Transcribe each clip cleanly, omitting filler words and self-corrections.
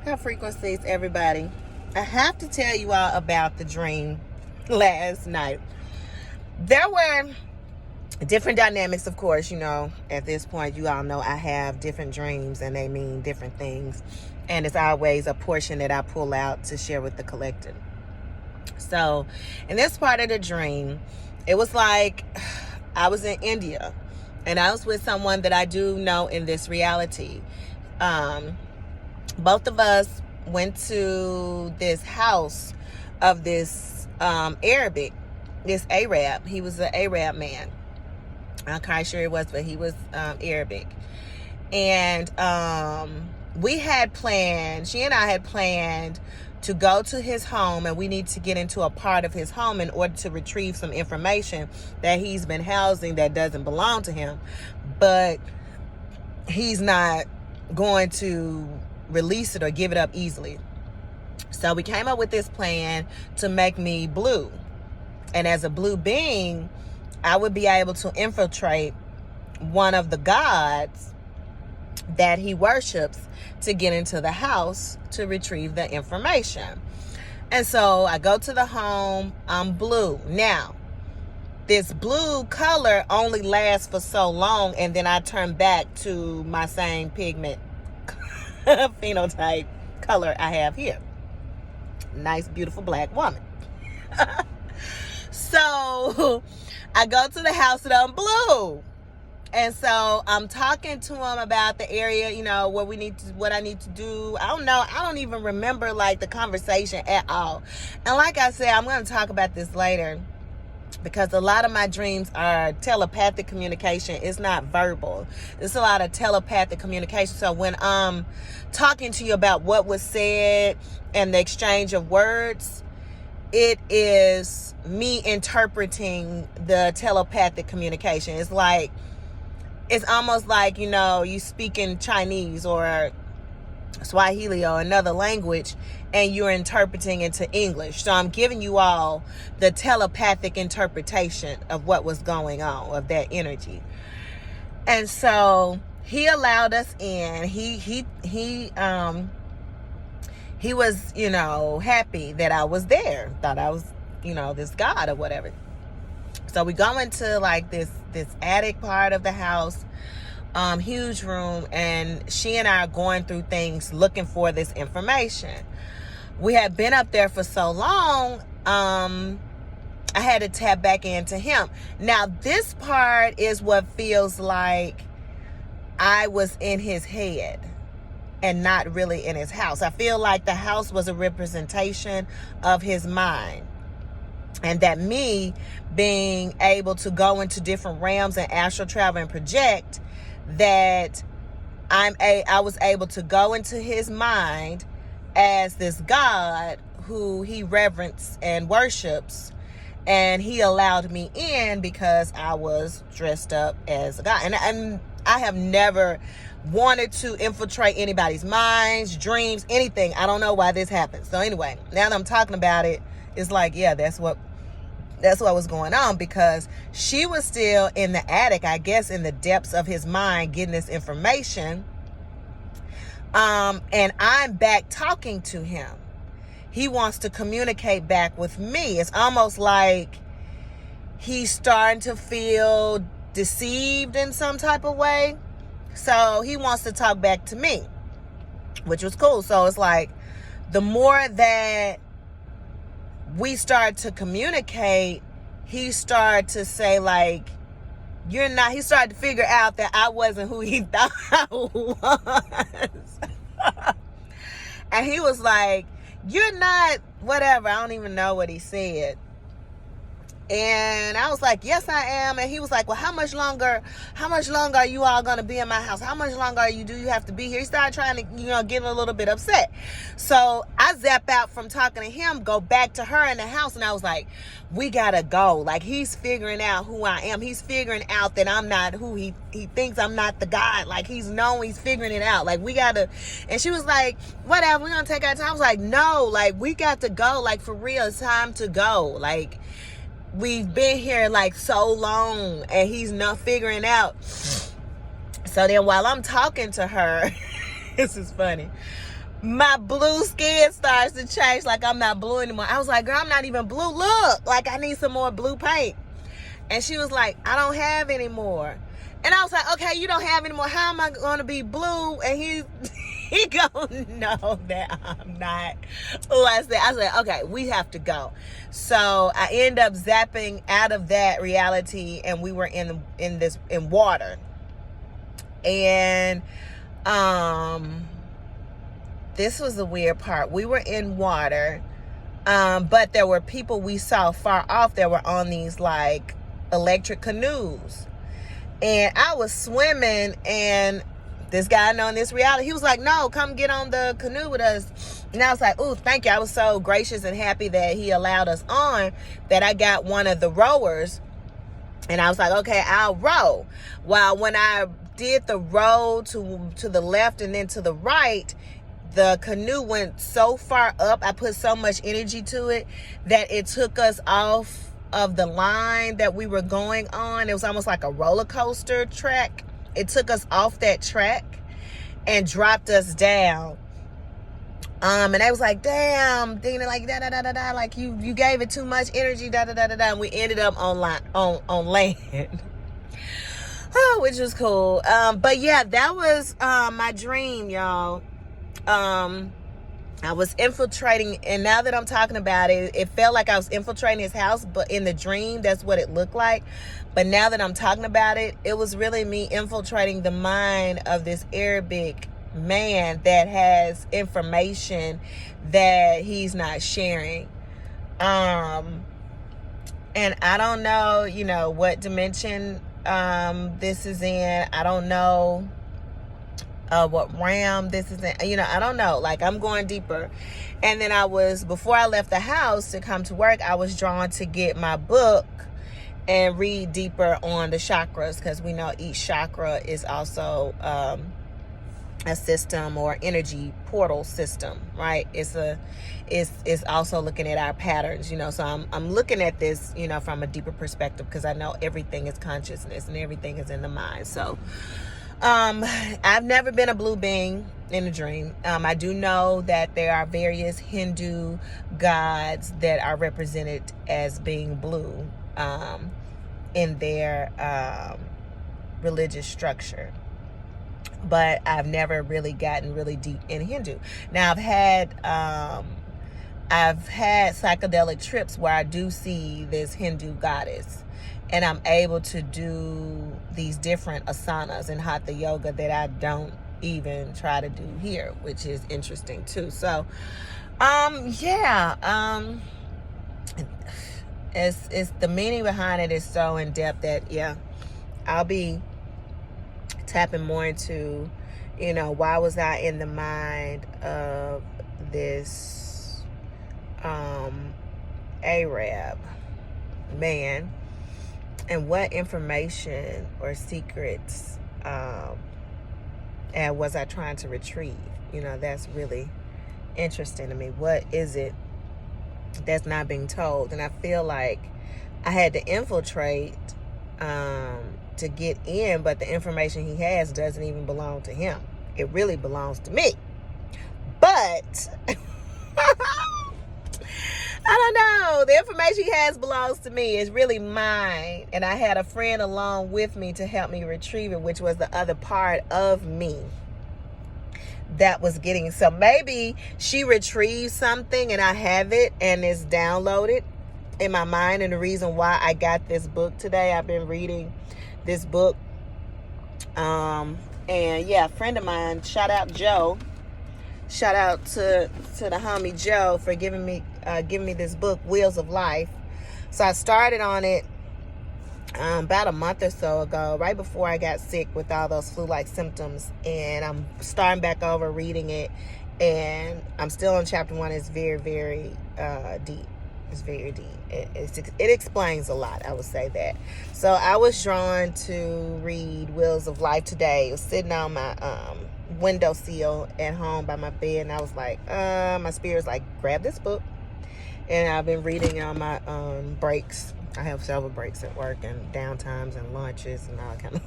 High frequencies, everybody. I have to tell you all about the dream last night. There were different dynamics, of course. At this point, you all know I have different dreams and they mean different things. And it's always a portion that I pull out to share with the collective. So, in this part of the dream, it was like I was in India and I was with someone that I do know in this reality. Both of us went to this house of this this Arab. He was an Arab man. I'm quite sure it was, but he was Arabic. And she and I had planned to go to his home, and we need to get into a part of his home in order to retrieve some information that he's been housing that doesn't belong to him. But he's not going to release it or give it up easily. So we came up with this plan to make me blue. And as a blue being, I would be able to infiltrate one of the gods that he worships to get into the house to retrieve the information. And so I go to the home, I'm blue. Now, this blue color only lasts for so long, and then I turn back to my same pigment phenotype color I have here. Nice, beautiful black woman. So I go to the house and I'm blue. And so I'm talking to him about the area, what I need to do. I don't know. I don't even remember the conversation at all. And like I said, I'm going to talk about this later because a lot of my dreams are telepathic communication. It's not verbal. It's a lot of telepathic communication. So when I'm talking to you about what was said and the exchange of words, it is me interpreting the telepathic communication. It's almost like, you speak in Chinese or Swahili or another language and you're interpreting into English. So I'm giving you all the telepathic interpretation of what was going on, of that energy. And so he allowed us in. He was, happy that I was there. Thought I was, this god or whatever. So we go into this attic part of the house, huge room, and she and I are going through things looking for this information. We had been up there for so long, I had to tap back into him. Now, this part is what feels like I was in his head and not really in his house. I feel like the house was a representation of his mind. And that me being able to go into different realms and astral travel and project, that I was able to go into his mind as this God who he reverenced and worships. And he allowed me in because I was dressed up as a God. And I have never wanted to infiltrate anybody's minds, dreams, anything. I don't know why this happened. So anyway, now that I'm talking about it, it's like, yeah, that's what was going on, because she was still in the attic, I guess, in the depths of his mind, getting this information. And I'm back talking to him. He wants to communicate back with me. It's almost like he's starting to feel deceived in some type of way. So he wants to talk back to me, which was cool. So it's like the more that we start to communicate, he started to say you're not, he started to figure out that I wasn't who he thought I was. And he was like, you're not whatever. I don't even know what he said. And I was like, yes, I am. And he was like, well, how much longer are you all going to be in my house? How much longer do you have to be here? He started trying to, get a little bit upset. So I zap out from talking to him, go back to her in the house. And I was like, we got to go. He's figuring out who I am. He's figuring out that I'm not who he thinks I'm not the God. He's figuring it out. We got to. And she was like, whatever, we're going to take our time. I was like, no, we got to go. For real, it's time to go. We've been here so long and he's not figuring out. So then while I'm talking to her, this is funny. my blue skin starts to change. Like, I'm not blue anymore. I was like, girl, I'm not even blue. Look, like, I need some more blue paint. And she was like, I don't have any more. And I was like, okay, you don't have any more. How am I going to be blue? And he gonna know that I'm not who I said. I said, okay, we have to go. So I end up zapping out of that reality, and we were in water. And this was the weird part. We were in water, but there were people we saw far off that were on these like electric canoes. And I was swimming, and this guy knowing this reality, he was like, no, come get on the canoe with us. And I was like, ooh, thank you. I was so gracious and happy that he allowed us on, that I got one of the rowers. And I was like, okay, I'll row. Well, when I did the row to the left and then to the right, the canoe went so far up, I put so much energy to it, that it took us off of the line that we were going on. It was almost like a roller coaster track. It took us off that track and dropped us down. And I was like, damn, Dina, like da da da da da, like you gave it too much energy, da da da da da. And we ended up on land. Oh, which was cool. But yeah, that was my dream, y'all. I was infiltrating, and now that I'm talking about it, it felt like I was infiltrating his house, but in the dream, that's what it looked like. But now that I'm talking about it, it was really me infiltrating the mind of this Arabic man that has information that he's not sharing. And I don't know, what dimension this is in. I don't know what realm this is in. I don't know. Like, I'm going deeper. And then before I left the house to come to work, I was drawn to get my book and read deeper on the chakras, because we know each chakra is also a system or energy portal system, right? It's also looking at our patterns, so I'm looking at this, from a deeper perspective, because I know everything is consciousness and everything is in the mind. So I've never been a blue being in a dream. I do know that there are various Hindu gods that are represented as being blue in their religious structure. But I've never really gotten really deep in Hindu. Now I've had psychedelic trips where I do see this Hindu goddess, and I'm able to do these different asanas and hatha yoga that I don't even try to do here, which is interesting too. So, it's the meaning behind it is so in depth that I'll be tapping more into, why was I in the mind of this Arab man, and what information or secrets and was I trying to retrieve? That's really interesting to me. What is it that's not being told? And I feel like I had to infiltrate to get in, but the information he has doesn't even belong to him. It really belongs to me. But I don't know. The information he has belongs to me. It's really mine. And I had a friend along with me to help me retrieve it, which was the other part of me that was getting. So maybe she retrieved something and I have it and it's downloaded in my mind. And the reason why I got this book today, I've been reading this book. And a friend of mine, shout out Joe. Shout out to the homie Joe for giving me this book, Wheels of Life. So I started on it about a month or so ago, right before I got sick with all those flu-like symptoms. And I'm starting back over reading it. And I'm still on chapter 1. It's very, very deep. It's very deep. It explains a lot, I would say that. So I was drawn to read Wheels of Life today. It was sitting on my windowsill at home by my bed, and I was like, my spirit's like, grab this book. And I've been reading on my breaks. I have several breaks at work and downtimes and lunches and all kind of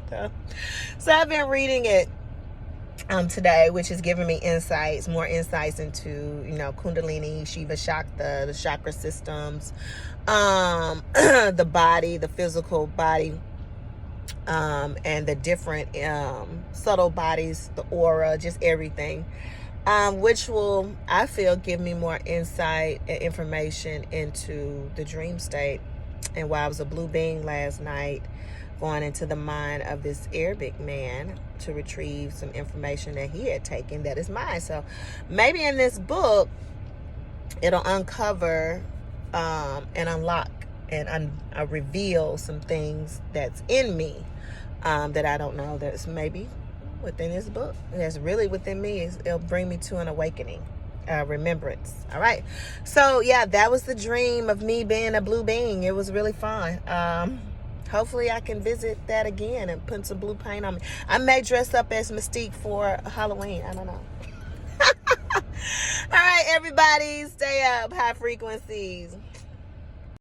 stuff. So I've been reading it today, which is giving me more insights into, Kundalini, Shiva Shakta, the chakra systems, the body, the physical body, and the different subtle bodies, the aura, just everything, which will, I feel, give me more insight and information into the dream state and why I was a blue being last night, going into the mind of this Arabic man to retrieve some information that he had taken that is mine. So maybe in this book, it'll uncover and unlock and reveal some things that's in me that I don't know that's maybe within this book. That's really within me. It'll bring me to an awakening. Remembrance. All right. So yeah, that was the dream of me being a blue being. It was really fun. Hopefully I can visit that again and put some blue paint on me. I may dress up as Mystique for Halloween. I don't know. All right, everybody, stay up. High frequencies.